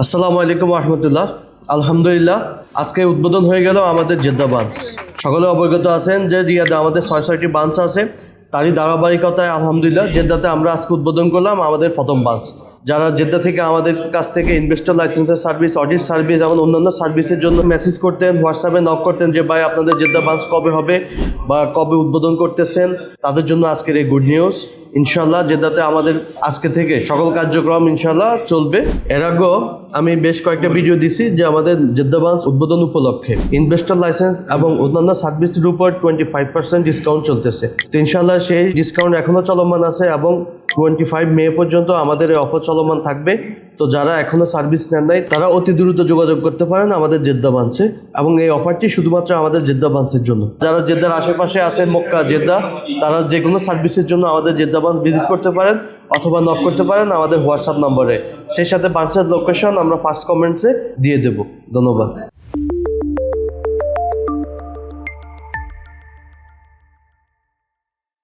আসসালামু আলাইকুম রহমতুল্লাহ। আলহামদুলিল্লাহ, আজকে উদ্বোধন হয়ে গেল আমাদের জেদ্দা বাঞ্চ। সকলে অবগত আছেন যে রিয়াদে আমাদের 6টি বাঞ্চ আছে। তারই ধারাবাহিকতায় আলহামদুলিল্লাহ জেদ্দাতে আমরা আজকে উদ্বোধন করলাম আমাদের প্রথম বাঞ্চ। যারা জেদ্দা থেকে আমাদের কাছ থেকে ইনভেস্টর লাইসেন্সের সার্ভিস, অডিট সার্ভিস এবং অন্যান্য সার্ভিসের জন্য মেসেজ করতেন, হোয়াটসঅ্যাপে নক করতেন যে ভাই আপনাদের জেদ্দা বাঞ্চ কবে হবে বা কবে উদ্বোধন করতেছেন, তাদের জন্য আজকের এই গুড নিউজ। ইনশাল্লাহ জেদ্দাতে আমাদের আজকে থেকে সকল কার্যক্রম ইনশাল্লাহ চলবে। এর আগেও আমি বেশ কয়েকটা ভিডিও দিছি যে আমাদের জেদ্দা বাঞ্চ উদ্বোধন উপলক্ষে ইনভেস্টর লাইসেন্স এবং অন্যান্য সার্ভিসের উপর 25% ডিসকাউন্ট চলতেছে। তো ইনশাল্লাহ সেই ডিসকাউন্ট এখনো চলমান আছে এবং 25 মে পর্যন্ত আমাদের এই অফার চলমান থাকবে। তো যারা এখনো সার্ভিস নেন নাই তারা অতি দ্রুত যোগাযোগ করতে পারেন আমাদের জেদ্দা বাঞ্চে, এবং এই অফারটি শুধুমাত্র আমাদের জেদ্দা বাঞ্চের জন্য। যারা জেদ্দার আশেপাশে আছেন, মক্কা জেদ্দা, তারা যে কোনো সার্ভিসের জন্য আমাদের জেদ্দা বাঞ্চ ভিজিট করতে পারেন অথবা নক করতে পারেন আমাদের হোয়াটসঅ্যাপ নম্বরে। সেই সাথে বাঞ্চের লোকেশন আমরা ফার্স্ট কমেন্টসে দিয়ে দেব। ধন্যবাদ।